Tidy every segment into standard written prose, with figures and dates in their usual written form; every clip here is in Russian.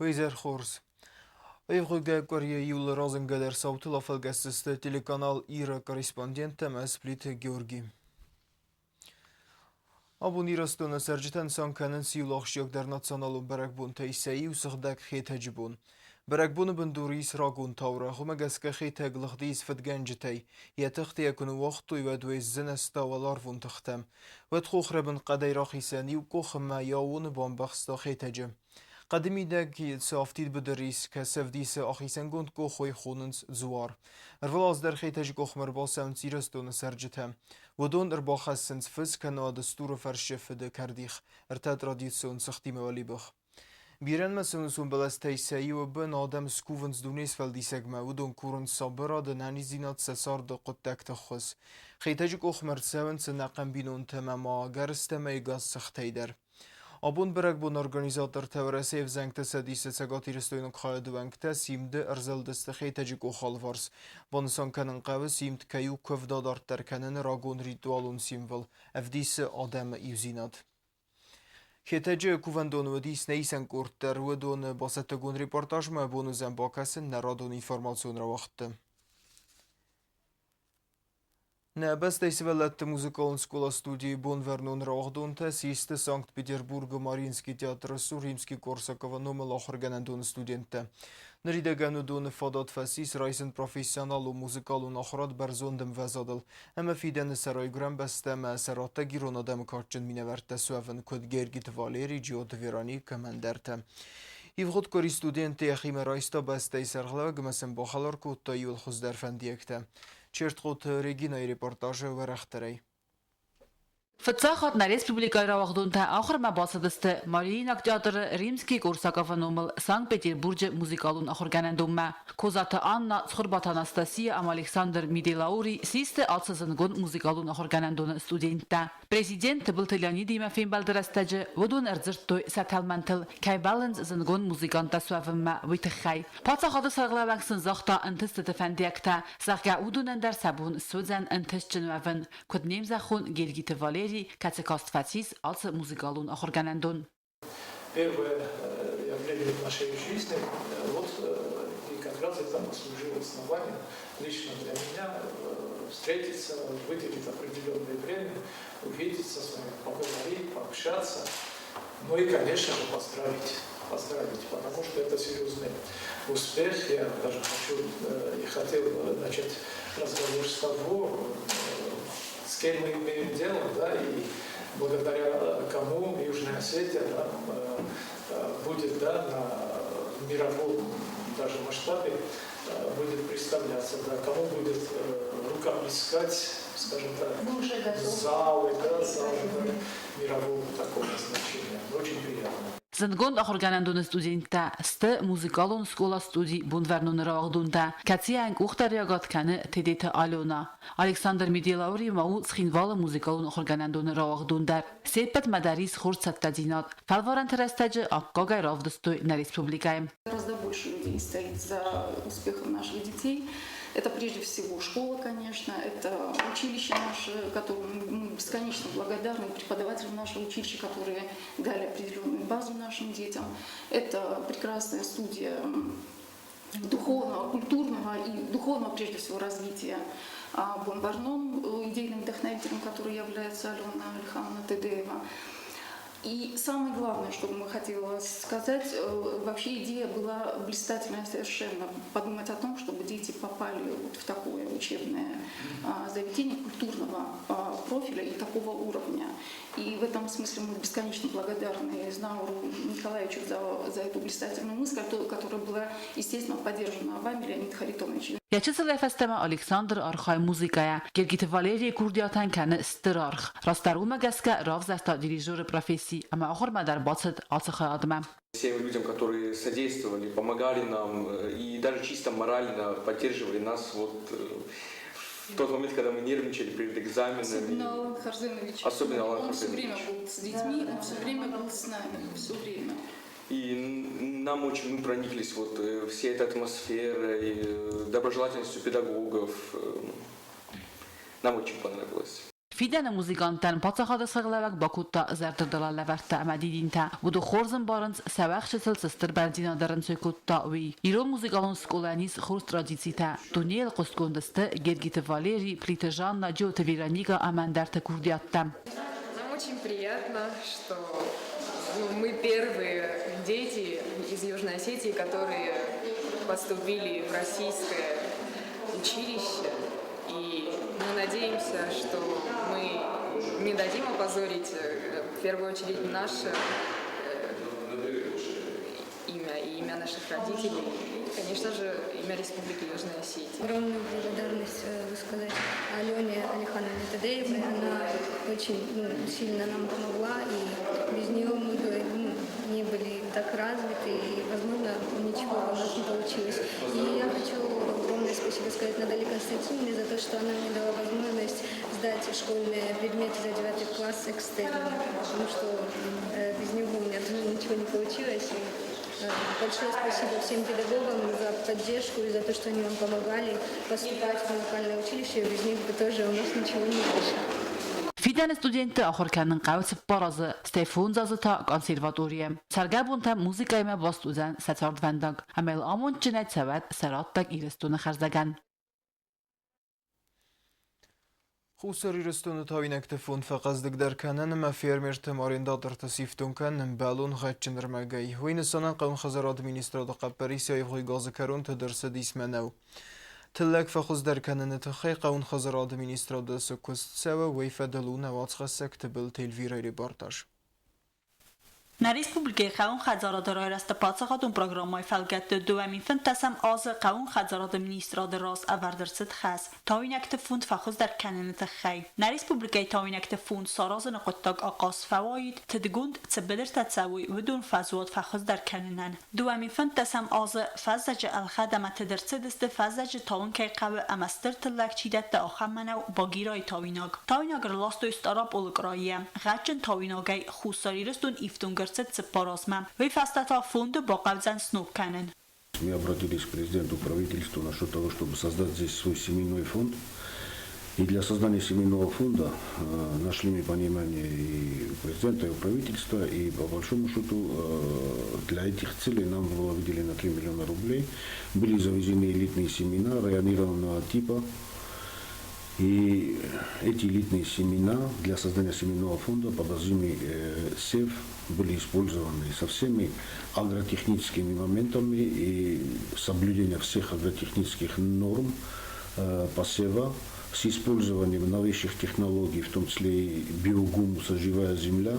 Wejzer Horse. Evroga Korea Yul Rosengader Sautula Felgestes telekanal Ira korrespondentem Esplit Georgi. Abonirastona serjiten sankanen siyulakşyok der naționalul berekbun teisei usıgdak xetecibun. Berekbun benduris ragun tavra humegeske xete glagdis fetgencetei yetixti yakunu waqtu yvedwez zinesta walarvun tixtem. Wetxoxrebin qadayra xisani و koxma yawun bombaxsta xetecim. قدمی دکی سافتید بدریس که سفدیس آخیسنگوند کو خوی خوننس زوار. ارواز در خیتج کوخمر با سنس ایرستون سرجتهم. ودون ارباخ سنس فس کنوا دستور فرشف ده کردیخ. ارتد رادیسون سختی موالی بخ. بیرن مسونسون بلستی سعی و بن آدم سکوونس دونیس فلدیسگمه ودون کورن صبرا ده نانی زینات سسار ده قدک تخص. خیتج کوخمر سونس نقم بینون تماما گرستمه گاز سختی در. Abun berekbun organizator teoresi evzenkte sedise segati restoyunuk xayaduvenkte simde erzaldeste xeytecik oxalvars. Bonsankanın qavi simt kayu kövdadart derkenin ragun ritualun simvol. Evdise adem yuzinad. Xeytece kuvendonu edis neysen kurter wedon basetegun reportaj me bonu zembakasin neradun informasyon ravaxtı. Ne beste velette muzikalen skola studii Bon Vernon Rahdonte siste Sankt Petersburg Mariinski teatr Surimski Korsakova numel organizandon studente. Nerideganu don fadat fasis reisen professionalu muzikalun achrat berzondem vezadel. Eme fiden seraygram beste me serata girona demokratchen mineverte sueven kod Gergit Valeri Giot Verani komanderte. Ivgod kori studente yaxime raista beste sergla gmesen bakhalar kutta yul khuzder fendiekte. Чертхот Регина репортажа варахтарай. Фцахат на республика Равахдунта ахырма басадысты Мариинак театры Римский Корсакова номел Санкт-Петербурге музыкалун ахорганендумма. Козата Анна Схорбат Анастасия ам Александр Миделаури систе алсызынгон музыкалун ахорганендуны студентта. Президент был Леонид Имафин балдырастажы водун эрзырттой саталмантыл кайбалынз зынгон музыканта суавымма витыхай. Пацахады сарглаваксын захта антысты тефендиякта сахга удунендер сабун судзан антысчынуавын коднем захун Гельгите Валерий Кацекастфатис, als музыкалун ахорганендун. Первое явление в нашей жизни, вот и как раз это послужило основанием лично для меня встретиться, выделить определенное время, увидеться с вами, поговорить, пообщаться, ну и, конечно же, поздравить, потому что это серьезный успех. Я даже хотел начать разговор с того, с кем мы имеем дело, да, и благодаря кому Южная Осетия будет, да, на мировом даже масштабе будет представляться, да, кому будет рукоплескать, скажем так, залы, да, мирового такого значения. Очень приятно. Зынгон ахорганендун студентта сты музыкалун скола студий Бунвернун Равахдунта. Кациянг ухтариагат каны тедете Алена. Александр Миделаури мау схинвала музыкалун ахорганендун Равахдундар. Сепет мадарис хурцаттадинат. Фалваран терестаджи аккагай равдыстой на республикаем. Гораздо больше людей стоит за успехом наших детей. Это прежде всего школа, конечно, это училище наше, которому мы бесконечно благодарны, преподавателям нашего училища, которые дали определенную базу нашим детям. Это прекрасная студия духовного, культурного и духовного, прежде всего, развития Бон Вернон, идейным вдохновителем, который является Алена Алихановна Тедеева. И самое главное, что мы хотели сказать, вообще идея была блистательная совершенно. Подумать о том, чтобы дети попали вот в такое учебное заведение культурного профиля и такого уровня. И в этом смысле мы бесконечно благодарны Знауру Николаевичу за эту блистательную мысль, которая была, естественно, поддержана вами, Леонид Харитонович. Ячысыл эфестема Александр Архай музыкая. Гергите Валерия Курдиатан каны стырарх. Растарума гаска равзаста дирижеры профессии, ама охорма дар бацет алцаха адма. Всем людям, которые содействовали, помогали нам и даже чисто морально поддерживали нас вот в тот момент, когда мы нервничали перед экзаменами. Особенно Алан Харзенович. Особенно Алан Он все Харзенович. время был с детьми, он все время был с нами, все время. И нам очень мы прониклись вот всей этой атмосферой, доброжелательностью педагогов. Нам очень понравилось. Fidene muzikanten patsachada sığlevek Bakutta zerdırdala leverte amedidinte. Budu xorzın barınc sevek şesil sistir benzinadarın sökutta uy. İron muzikalın skolanis xurs tradicite. Tuniyel kostkondiste Gergite Valeri Plitejanna Джиотавиранига Амандерта Курдиатта. Нам очень приятно, что мы первые дети из Южной Осетии, которые поступили в российское училище. И мы надеемся, что мы не дадим опозорить в первую очередь наше имя и имя наших родителей. И, конечно же, имя Республики Южная Осетия. Огромную благодарность высказать Алене Алихановне Тадеевой. Она очень сильно нам помогла, и без нее мы бы не были так развиты, и, возможно, ничего у нас не получилось. И я хочу огромное спасибо сказать Наталье Константиновне за то, что она мне дала возможность сдать школьные предметы за 9 класс экстерном, потому что без него у меня тоже ничего не получилось. И большое спасибо всем педагогам за поддержку и за то, что они нам помогали поступать в музыкальное училище. Без них бы тоже у нас ничего не вышло. Fidene studenti axorkanin qawts barazı Stefan Zazıta konservatoriye. Sergabunta muzikayme bastuzen setard vendag. Amel amon cinet sevet serattak iristunu xerzagan. خوسری رستون تاوینک تفون فقط در کنن ما فرمر تمارین دادر تصیفتون کنن بالون خدشن در مگای وین سنن قون خزر ادمینستراد قبریس یا یفوی گاز کرون تدرس دیس منو تلک فخوز در کنن تخی قون خزر ادمینستراد سکوست سوا ویفدلون واتس خسک تبل تلویری بارتاش. Na Respublikai Qaun Xəzarada rayəstə paçaxatun proqramay fəlqətdə dövəmin fənd təsəm azı Qaun Xəzarada ministradı ras əvərdərsid xəs. Tawinəkdə fund fəxuz در kənini təxəy. Na Respublikai tawinəkdə fund sarazını qottaq aqas fəvaid tədgund təbədir tətsəvi vüdun fəzuat fəxuz در kəninin. Dövəmin fənd təsəm azı fəzzəcə əl-xədəmə tədərsidisdə fəzzəcə tawin kəy qəvi əməstər tillək çidətdə axəmmənəv bagiray tawinaq. Tawinaqır lastı üst Arab olqrayyə. Ғəccən tawinaqay xussariristun iftunqır Мы обратились к президенту, правительству насчет того, чтобы создать здесь свой семейный фонд. И для создания семейного фонда нашли мы понимание и президента, и у правительства. И по большому счету для этих целей нам было выделено 3 миллиона рублей. Были завезены элитные семена районированного типа. И эти элитные семена для создания семенного фонда под озимый сев были использованы со всеми агротехническими моментами и соблюдением всех агротехнических норм посева с использованием новейших технологий, в том числе и биогумуса, живая земля.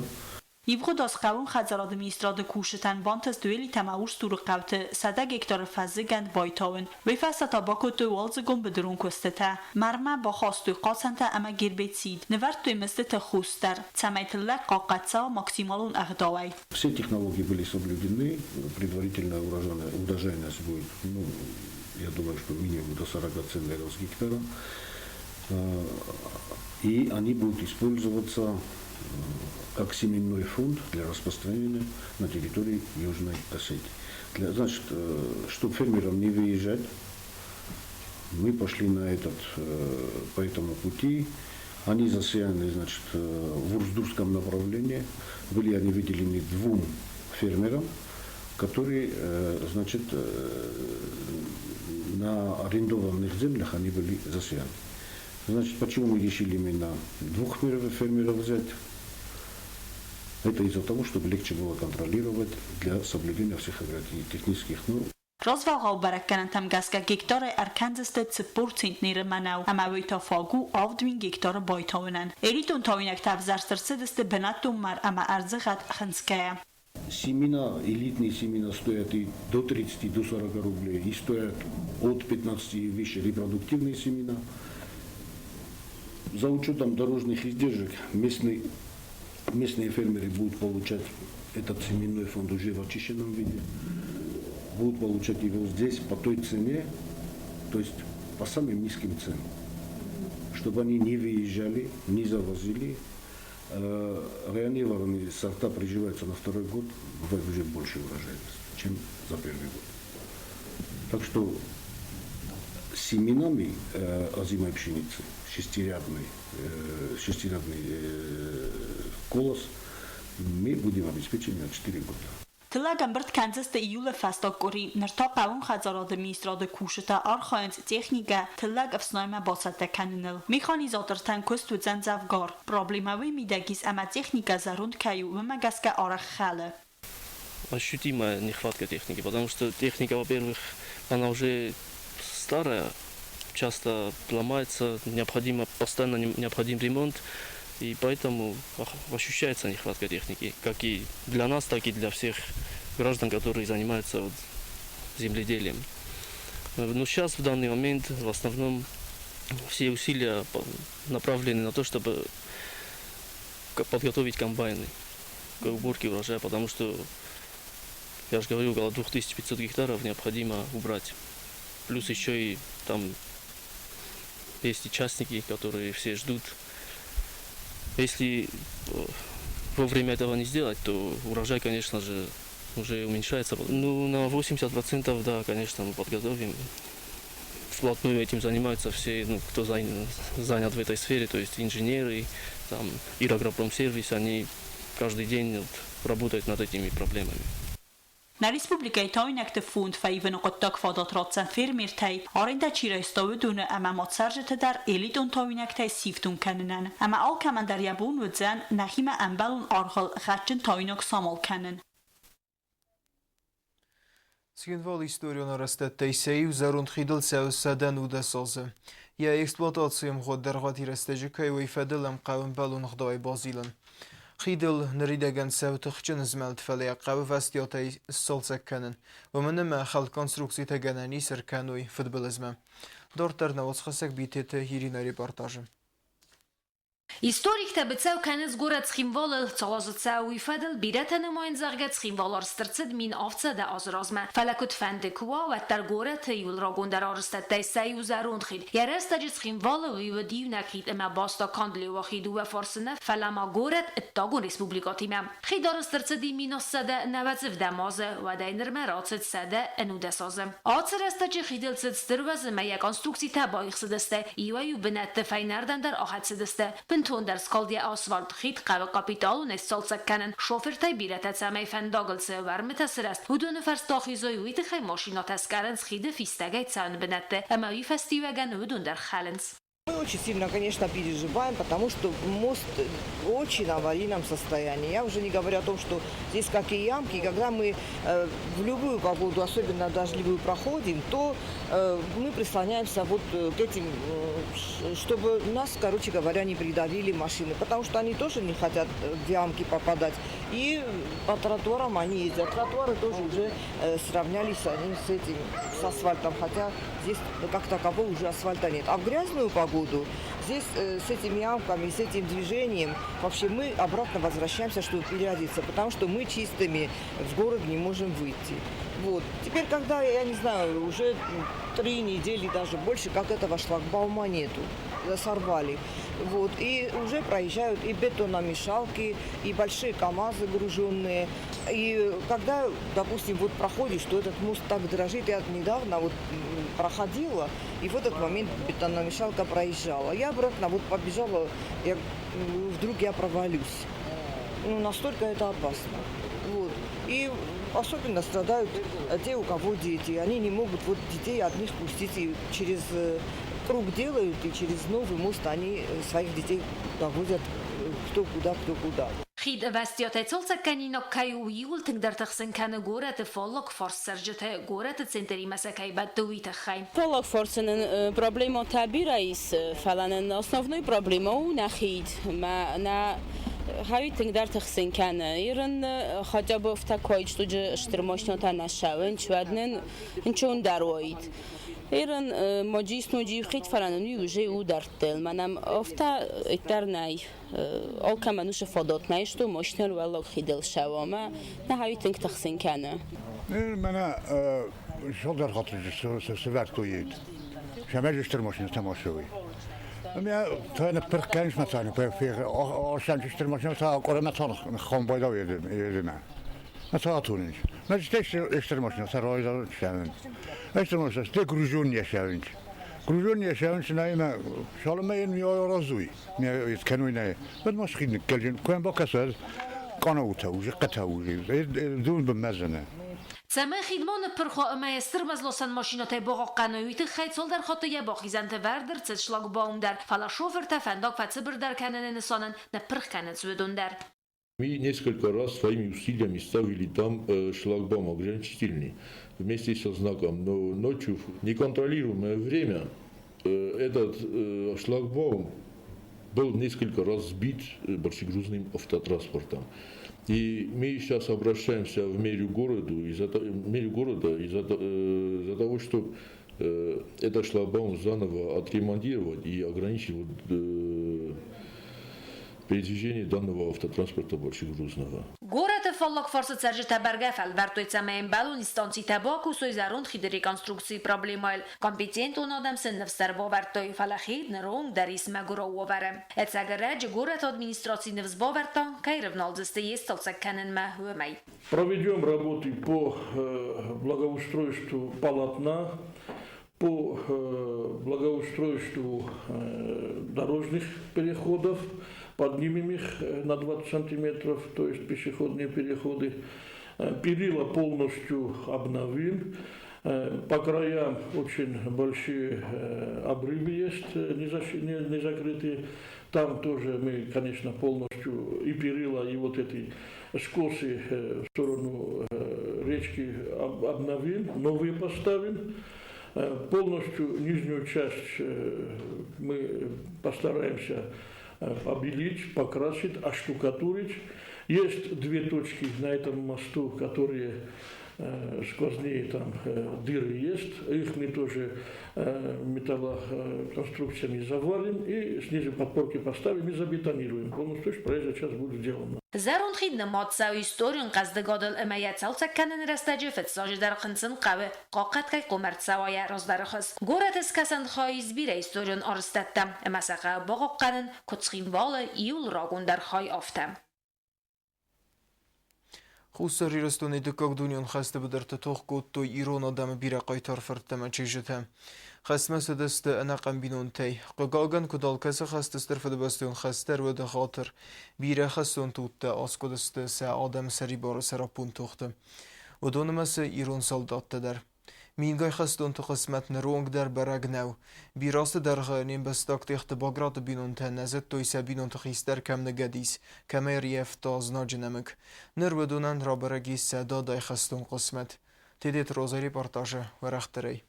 Ivğodas Qaun Xəzarada ministradı kuşetan bantas dueli təməvur sturu qavtı sada gektar fəzigənd baytavın və fəsata bakotu walzıgon bedrun kostete marma ba xastu qasanta ama girbetsid nevart tümeste təxustər təməytlər qaqatsa maksimалун əğdavay. Все технологии были соблюдены, предварительная урожайность будет, я думаю, что минимум до 40 центнеров с гектара, и они будут использоваться как семенной фонд для распространения на территории Южной Осетии. Значит, чтобы фермерам не выезжать, мы пошли по этому пути. Они засеяны, значит, в Урздурском направлении. Были они выделены 2 фермерам, которые, значит, на арендованных землях они были засеяны. Значит, почему мы решили именно 2 фермеров взять? Это из-за того, чтобы легче было контролировать для соблюдения всех агротехнических норм. Rozvalğal bərəkənən təm qəsqə gektarı Erkənzəstə çıpur centneri mənəv, əmə vöyta fagu 6000 gektarı baytavınən. Eritun tavинək təbzərstırsidisdə bənəttun mər əmə ərzıqət xınskəyə. Семена, элитные семена стоят и до 30, до 40 рублей, и стоят от 15 и выше репродуктивные семена. За учетом дорожных издержек местные фермеры будут получать этот семенной фонд уже в очищенном виде, будут получать его здесь по той цене, то есть по самым низким ценам, чтобы они не выезжали, не завозили. Районированные сорта приживаются на 2-й год, бывает уже больше урожайности, чем за 1-й год. Так что семенами озимой пшеницы, шестирядной, шестиразный колос мы будем обеспечены на 4 года. Тыллаган бирд Канзас'ta июля фастокори нэрта павун хазарады министрады кушта архаянц техника тыллаг авснойма басата канинал механизатортан косту занзавгар проблемовый мидагис ама техника зарунд каю вымагаска араххалы. Ощутимая нехватка техники, потому что техника, во-первых, она уже старая, часто ломается, постоянно необходим ремонт, и поэтому ощущается нехватка техники, как и для нас, так и для всех граждан, которые занимаются земледелием. Но сейчас, в данный момент, в основном все усилия направлены на то, чтобы подготовить комбайны к уборке урожая, потому что, я же говорю, около 2500 гектаров необходимо убрать. Плюс еще и там есть и частники, которые все ждут. Если вовремя этого не сделать, то урожай, конечно же, уже уменьшается. Ну, на 80%, да, конечно, мы подготовим. Вплотную этим занимаются все, кто занят в этой сфере, то есть инженеры, там, Ирагропромсервис, они каждый день работают над этими проблемами. На республикой тойнакты фонд файвен قطاق فاداتراتسن فرمیرتای آرنده چیرایستاو دونه اما متصرجت در الیدون تاینکتای سیفتون کننن اما آل کمن در یبون و زن نخیم انبلون آرخل خرچن تاینک سامال کنن. Сгинвал историю на растет Союз зарунд хидл садан удасозы. Я эксплуатациям год дергати растежикай и феделам кавм балун хдай базилан. خيدل نريدگن سوتخچن زملت فليا قاو فاستياتي السلسكنن ومن ما خل كونستركسي تگناني سركانوي فوتبولزم دورتر نوز خسك بيتت هيرينا ريبورتاج Историкта бицау канец город схимвол цалазцау и фадл бирата намоин заргат схимволар стрцед мин овца да азразма фалакут фандекуа ва тар город юл рагундар арстат тай союз арунд хид ярастаж схимвол и див накид ама баста кандли ва хиду ва фарсна фалама город тагун республикатима хидар стрцед мин осада навацв дамаз ва дайнер марацет сада انودا سازم آترستاج خیدل سدستروز ما کنسترکسی تبایخ سدسته ایوایو بنت فینردن در آخت سدسته بنتون در سکالدی آسفالت خید قو کاپیتال و نستال سکنن شوفر تای بیرت سمی فنداگل سوار متسرست هدون فرست داخیزای ویت خی ماشینات اسکرنس خید فیستگای تسان بنته اما وی فستیوگن هدون در خالنس Мы очень сильно, конечно, переживаем, потому что мост в очень аварийном состоянии. Я уже не говорю о том, что здесь какие ямки. Когда мы в любую погоду, особенно дождливую, проходим, то мы прислоняемся вот к этим, чтобы нас, короче говоря, не придавили машины. Потому что они тоже не хотят в ямки попадать. И по тротуарам они ездят. Тротуары тоже уже сравнялись они с этим, с асфальтом. Хотя здесь как такового уже асфальта нет. А в грязную погоду здесь с этими ямками, с этим движением вообще мы обратно возвращаемся, чтобы переодеться, потому что мы чистыми в город не можем выйти. Вот. Теперь, когда, я не знаю, уже 3 недели, даже больше, как этого шлагбаума нету, сорвали. Вот. И уже проезжают и бетономешалки, и большие КАМАЗы груженные. И когда, допустим, вот проходишь, что этот мост так дрожит, я недавно вот проходила, и в этот момент бетономешалка проезжала. Я обратно вот побежала, вдруг я провалюсь. Ну, настолько это опасно. Вот. И особенно страдают те, у кого дети. Они не могут вот детей одних пустить, и через круг делают, и через новый мост они своих детей доводят кто куда. خید وستیات تلسکنی نکایو یول تنگ در تخسن کنه گورت فالک فرس سرجته گورت سنتری مسکای بد دویت خیم. فالک فرسن проблема табирайс фаланен основной проблемой нахид ма на هاوی در تخسن کنه ایران خاطر بافتا کویت تو جه اشترماشناتا نشون چودنن انچون دروایید ایران ماجیس نوجی خیت فرانوی وجه او در تل منم افتا اتر نای آل کمانوش فادات نایشتو ماشنر ولی خیدل شوامه نه هاوی تخسن کنه من شغل در خاطر سوار تویید شما اشترماشنا تماشوی من تا این پرکنش مثلا پیش آشان اشترماشنا تا آقای مثلا خون باید آویدم مثلا تونیش من اشترماشنا سرای دارم شون اشترماشنا گروجون یشون Грузия шауншнаима шалмаин миоразуй. Ми искануйна. Бад машин калжин кем бакасаз قناوته وجه قتاوجه دون بمزنه Цеме хидмон перхо майстер мазлосан машинотай бого قنویت خیت سال در خاطر یه باخیزنت وردر چت شلاگباوم در فلا شوفر تفندق فتصبر در کنن نسانن نپرخ کنن سودون در. Мы несколько раз своими усилиями ставили там шлагбаум ограничительный вместе со знаком, но ночью в неконтролируемое время этот шлагбаум был несколько раз сбит большегрузным автотранспортом. И мы сейчас обращаемся в мэрию города из-за того, чтобы этот шлагбаум заново отремонтировать и ограничивать передвижение данного автотранспорта большегрузного. Город фаллак фарсы царжи табаргафал вартой цамаем балун истанций табаку сойзарун хиды реконструкции проблемайл компетент он адам сыннывстар бовартой фалахид нерунг дар исма гура уварам. Эцагарадж город администрации невзбоварта кайревналдысты есталцак канен ма хуэмай. Проведем работы по благоустройству полотна, по благоустройству дорожных переходов, поднимем их на 20 сантиметров, то есть пешеходные переходы. Перила полностью обновим. По краям очень большие обрывы есть, не закрытые. Там тоже мы, конечно, полностью и перила, и вот эти скосы в сторону речки обновим, новые поставим. Полностью нижнюю часть мы постараемся побелить, покрасить, оштукатурить. Есть две точки на этом мосту, которые сквозные там дыры есть. Их мы тоже металлоконструкциями завалим и снизу подпорки поставим и забетонируем. Полностью проезд сейчас будет сделано. Зарун хидна матсау историн qazdgadal emayatsaw sakkanen rastajefet sajidar qinsin qawe qaqat kay qomertsawaya razdarxas gorates kasan khayz bira историн arstattam emasaqa boqqanen kutsqinvala iul ragundar khay aftam. Хусари растуни декак дуньон хасте بدرت توخ قطو ایران آدم بیره قایتار فرتم چیجته خسمه سدست انا قم بینون تی قاگان کدال کس خست استرف دبستون خستر و دخاطر بیره خستون توت آسکو دست سه آدم سری بار سراپون توخته و دونمس ایران سالدات در مینگای خستون تو قسمت نرونگ در برگ نو بیراست در غنیم بستاک تیخت باگرات بینون تا نزد تویسه بینون تخیستر کم نگدیس کمه ریف تاز ناجنمک نر بدونن را برگی سدا دای خستون قسمت تیدیت روزای ریپارتاژه و رختری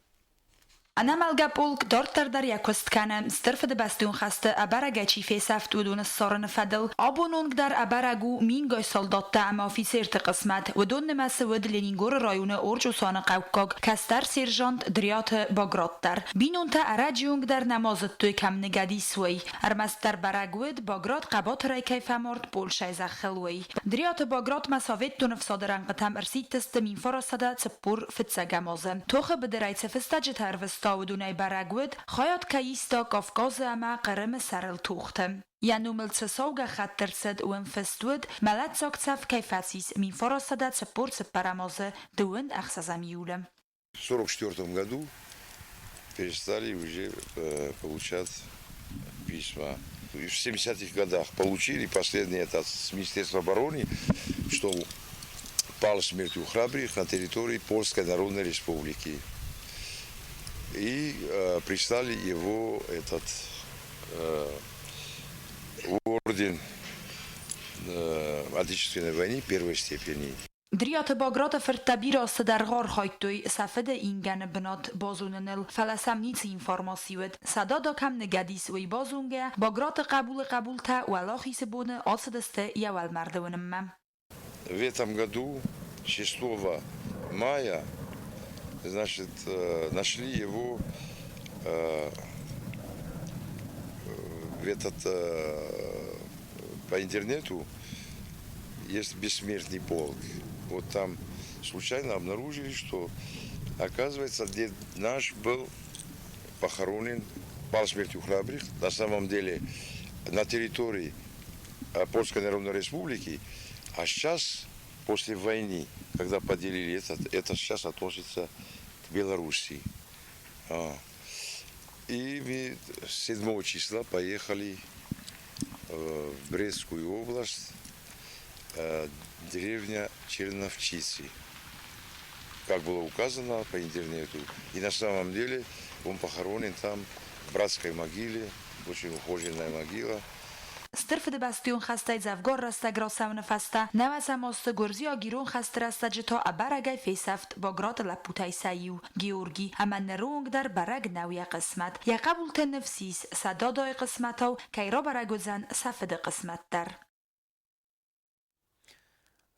أنا ملقى بولك دارتر در يكوست كان استرفد بستون خسته أبرگه چیفه سفت ودون الصارن فدل آبونونگ در أبرگو مين گای سالدات تعما في سيرت قسمت ودون نمس ود لنینگور رایون أورج و سان قوکاگ کستر سيرجانت دریات باگرات در بینون تا أراجيونگ در نمازت توی کم نگدی سوی أرمستر برگود باگرات قبات رای کیف مرد بولشای زخلوی دریات باگرات مساویت دون فصادران قتم ارسید تست مين فراسده تپور فتسگمازم توخ بدرای تفستج تروست تاودونای برگود خیات کایستا کافکاز اما قرم سرل توختم. یعنی سوگا خطر سد و انفستود ملت زاکتسف کیفاسیس می فرستاد سپورت سپرامازه دوند اخسازمیولم. В 1944 году перестали уже получать письма. И в 70-х годах получили последний это с Министерства обороны, что пал смертью храбрых на территории Польской Народной Республики. И прислали его этот орден Отечественной войны первой степени. دریات باگرات فرتبیرا صدرغار خایتوی سفد اینگن بنات بازوننل فلسم نیت اینفارماسیود صدا دا کم نگدیس وی بازونگه باگرات قبول تا ولاخی سبونه آسدسته یوال مردونم. В этом году 6 мая значит, нашли его по интернету, есть бессмертный полк. Вот там случайно обнаружили, что, оказывается, дед наш был похоронен, пал смертью храбрых, на самом деле на территории Польской Народной Республики, а сейчас, после войны, когда поделили это сейчас относится к Белоруссии. И мы 7 числа поехали в Брестскую область, деревня Черновчицы, как было указано по интернету. И на самом деле он похоронен там в братской могиле, очень ухоженная могила. Stërfë dhe bastion khastaj zavgor rasta grosavnë fasta, nevasa mos të gorzio giron khast rasta gjito a baragaj fejsaft bo grotë la putaj sajiu, Georgi, ama në rung dar barag nauja qismat. Ja qabul të nëfsis sa dodoj qismatov, kaj ro baragozan sa fëdë qismat dar.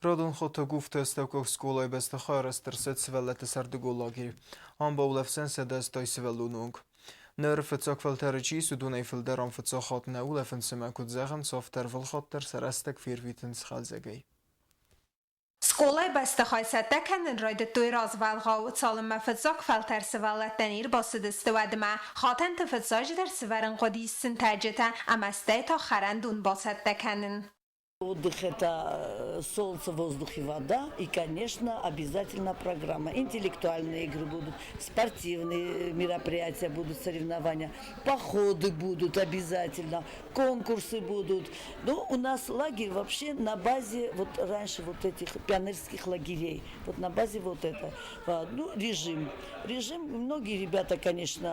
رادون خود گفته است که سکولای بستخار است ترسد سوالت سردگولاگی. آن با اولفسن سدست تای سوالونونگ. نرفت ساکفلترچی سودونی فلدرام فتساخات نولفن سمکود زغن صافتر فلخاطر سرستک فیرویتن سخالزگی. Skolaj bästa kan röjdet då i razvalga och tsalem med fötsak faltar svalat den ir basidiste ودما خاطن تفتزاج در سورن قدیس سنتاجتا اما استيتا خرندون باسد کنن. Отдых – это солнце, воздух и вода. И, конечно, обязательно программа. Интеллектуальные игры будут, спортивные мероприятия будут, соревнования, походы будут обязательно, конкурсы будут. Но у нас лагерь вообще на базе, вот раньше вот этих пионерских лагерей. Вот на базе вот это. Ну, режим. Режим, многие ребята, конечно,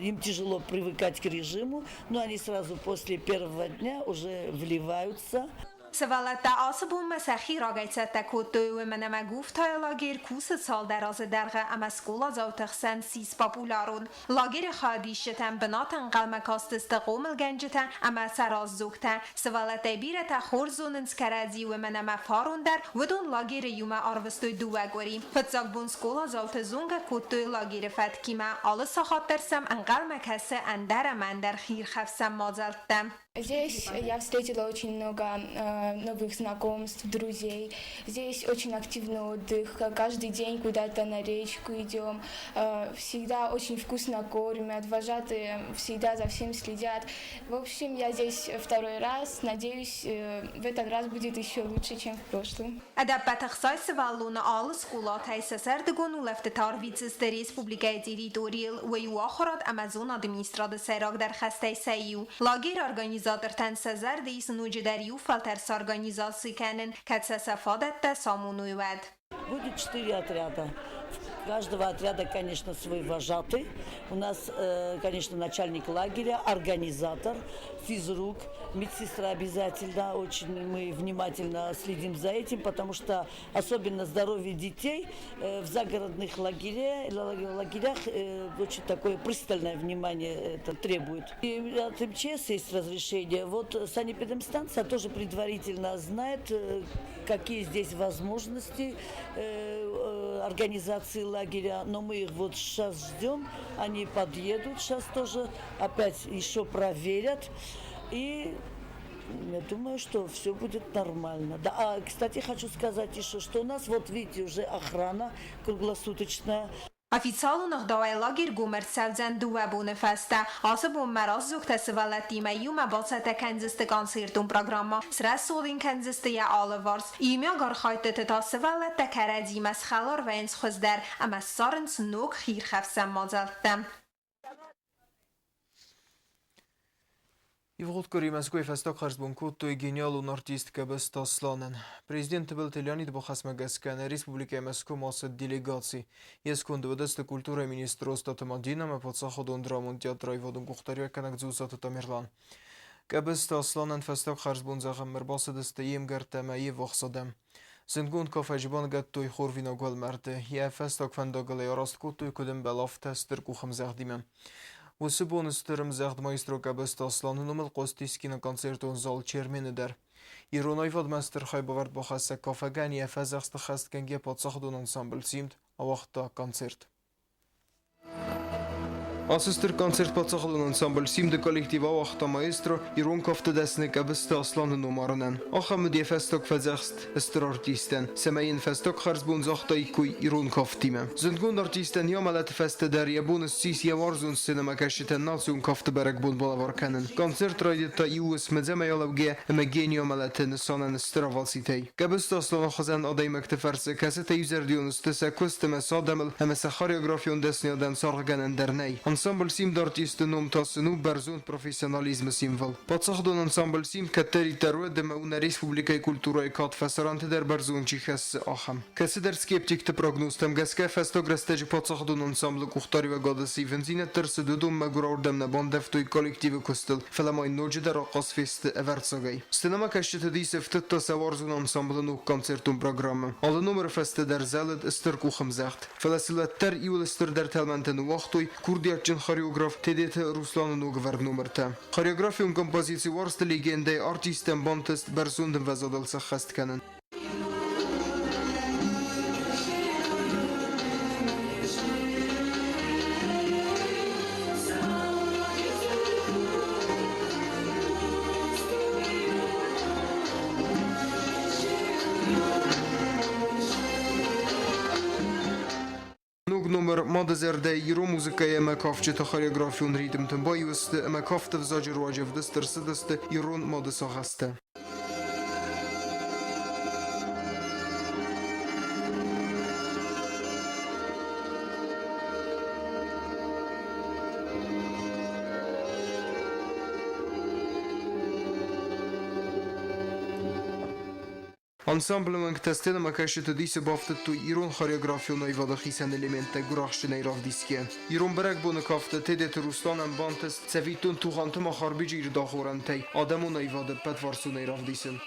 им тяжело привыкать к режиму, но они сразу после первого дня уже вливаются. سوالت در آسبون مسخی را گیت تکوتو و من مگوف تای لاگر کوس سال دراز درغه اما سکولا زوتخسن سیس پاپولارون لاگر خادیشتن بناتن قلم کاست استقوم الگنجتن اما سراز زوکتن سوالت بیرت خورزون سکرازی و من مفارون در ودون لاگر یوم آروستوی دوگوری فتزاق بون سکولا زوت زونگ کوتوی لاگر فتکیما آل ساخات درسم انقل مکسه اندر من در خیر خفسم مازلتم. Здесь я встретила очень много новых знакомств, друзей. Здесь очень активный отдых. Каждый день куда-то на речку идем. Всегда очень вкусно кормят. Вожатые всегда за всем следят. В общем, я здесь второй раз. Надеюсь, в этот раз будет еще лучше, чем в прошлом. ادب تخصیص والون آل سکولات هیس سردگون و لفتار ویتس در ریسپوبلیکای تریتوریل و یو آخرات امازون ادمینستراد سراغ در خسته سیو لاگر ارگانیزاتر تن سزر دیس نوج دریو فلترس ارگانیزاسی کنن که سفادت سامونوی ود. Будет 4 отряда. У каждого отряда, конечно, свой вожатый. У нас, конечно, начальник лагеря, организатор, физрук, медсестра обязательно. Очень мы внимательно следим за этим, потому что особенно здоровье детей в загородных лагерях очень такое пристальное внимание это требует. И от МЧС есть разрешение. Вот санэпидемстанция тоже предварительно знает, какие здесь возможности организации лагеря, но мы их вот сейчас ждем, они подъедут сейчас тоже, опять еще проверят, и я думаю, что все будет нормально. Да, а, кстати, хочу сказать еще, что у нас, вот видите, уже охрана круглосуточная. Официально нахдавай лагер гумер савзен дуабуне фаста. Асабун маraz зук тасвалати маюма басата канзисте концертун программа. Срас солин канзисте я алаварс. Имя гархайте тасвалат такаради масхалар و انس خزدر اما سارنس نوک خیر خفسم مازلتم. Ивгулткори Москвы фестак харзбунку той гениалун артистка без тасланен. Президент был Леонид Бухасмагаскен, Республика Москва масса делегаций. Ескун доведeste культура министра Остата Динама под заходом драмон театра и водом Гухтаря канакзусата Тамерлан. Кабес тасланен фестак харзбун захам мербасадесте емгартамае вахсадам. Зингун кафежбан гад той хорвина гол مرده. Я фестак фандагал ярастку той кудем белаф тестер кухам захдимам. Осы бонустарым зағд майстро кабест асланын умыл қостискина концертон зал чермені дәр. Иронай вадмастер хайбавард бахаса кафаган я фазақсты хастканге подсахдон ансамбль симд, а вақта концерт. Асыстыр концерт подсахдон ансамбль симді коллектива вақта майстро Ирон кафты дәсіні кабесті асланын умарынан. Ахамы де фесток фазақст істір артистен. Сәмәйін фесток харзбун зақта икуй Ирон кафтиме. Зінгун артистен ямалат фесті дәр ябуныз сис яварзун синема кәшітен национ кафты бәрік бун балавар кәнін. Концерт райдетта иуыз мәдзәмә ялавге әмә ген ямалатын санан істір авалситей. Кабесті асланы хазан адай мәктіфәрсі кәсеті юзердион істісі көстімі садамыл әмәсі хореографион дәсінедан сарғанын дәрней. Ансамбль сим дартисты ном тасыну берзун профессионализм символ. Подсахдон ансамбль сим каттери таруэ демауна республикай культурай кат фасаранты дер берзун чихес ахам. Кэси дер скептик те прогноз тем гэске фестограстеджи подсахдон ансамбль кухтари ва гада сивензине терсы дудум магурордем на бандефтуй коллективы костел. Феламай ноджи дер акас фест эверцагай. Стенама кэшчете дисе втытта саварзун ансамбль нух концертум программа. Алды номер фесте дер зелед стер кухам зехт. Феласилаттер иул стер дер телментен вахтуй курдиатчын хореограф Тедете Русланын угверд номерте. Хореографиум композиции варсты легендай артистен бантест берзунден везадалса хаст кенен. Номер Мадезерде Юро музыка Емаковче та хореографион ритм тембоюсте Емаковте в заджируаджи в дестерсидесте Юрон Мадесахасте. Ансамблем тестена макашите дисе бафтет ту ирон хореографию наивада хисен элементе гурахшне равдиске. Ирон берек бона кафте Тедет Русланен бантес цевитун туханте махарбиджи ир дахорантей адаму наивада петварсу равдисен.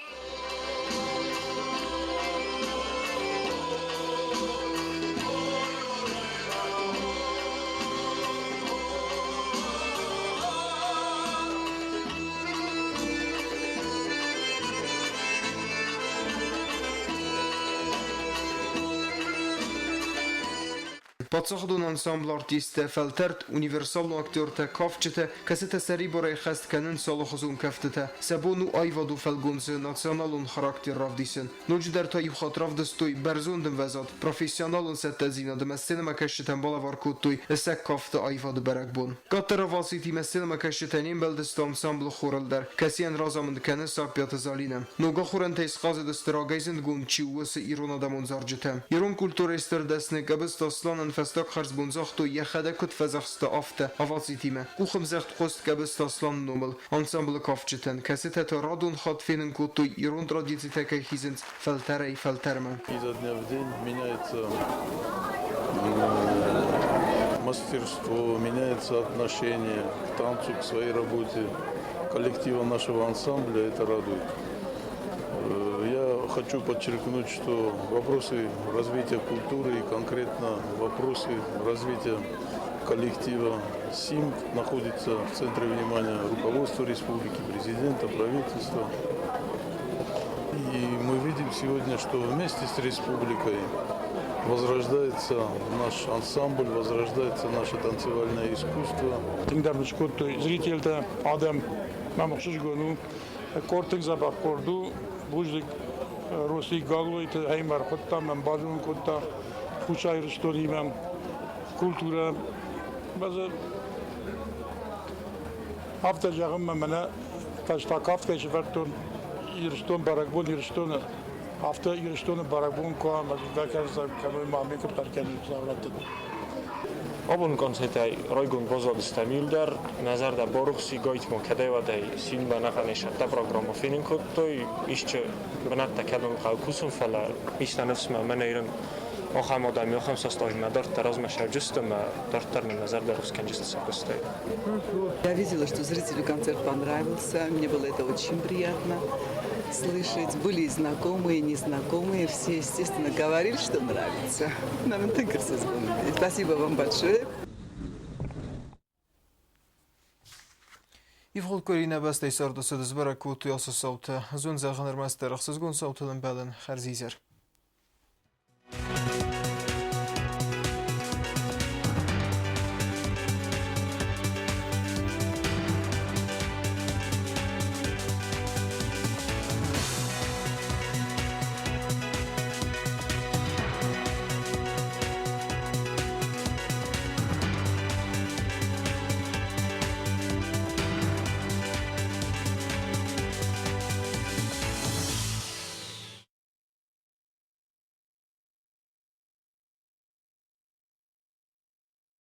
Подсахдон ансамбл артисте фелтерт универсалну актерте кафчете касете сери борай хаст кенен салохозун кафтете сабону айваду фелгунзе националун характер равдисен нудждер та юхат равдестой берзунден везат профессионалун сеттезина де мессене макашетен балаваркуттуй эсек кафте айваду берекбун каттера васити мессене макашетенин белдест ансамбл хорелдер касиен разамند кенен сапят залина нуга хоренте схазе дестрагайзен гун чиуэсе ирона дамон зарджете ирон культура истердесне габест асланен فستق خرز بونزاختو یخده کت فزخست آفته آوازی تیمه کوخم زخت خوست گبست اصلان نومل انسامبل کافچتن کسی تا رادون خاد فینن کتو ایرون ترادیزی تکه خیزنز فلترمن Изо дня в день меняется мастерство, меняется отношение к танцу, к своей работе коллектива нашего ансамбля. Это радует. Я хочу подчеркнуть, что вопросы развития культуры и конкретно вопросы развития коллектива СИМ находятся в центре внимания руководства республики, президента, правительства. И мы видим сегодня, что вместе с республикой возрождается наш ансамбль, возрождается наше танцевальное искусство. Зритель-то Адам Мамахшиш Гону, Кортинг Забахкорду, Буждик Роси Галуйт, Хеймар Хотта, Мамбазун Котта, Пучай Рсторимам, культура. База Автожагам Мамана, Таштакавка, Швартон, Ирстон Баракбон, Ирстона, Авто Ирстона Баракбон, Куам, Вакарза, Камой Мамик, Таркан, Савратен. Abun koncertai roigun pozogista milder, nazarda boruxi goitmo kadevadai sinba nafaneshatta programma fininkotoi ische banatta kadon qalkusun fala ishna nafsma manayran охам одами охам состoj надар таразма шавжустама тартарный назарда руссканжиста сакостой. Я видела, что зрителю концерт понравился, мне было это очень приятно слышать. Были и знакомые, и незнакомые, все, естественно, говорили, что нравится. Спасибо вам большое. يفضل كورينا بس تيسار دوسد زبرك وتياس الصوت زون زاغنر ماستر خصوص جون صوت لمبالن خرزيزر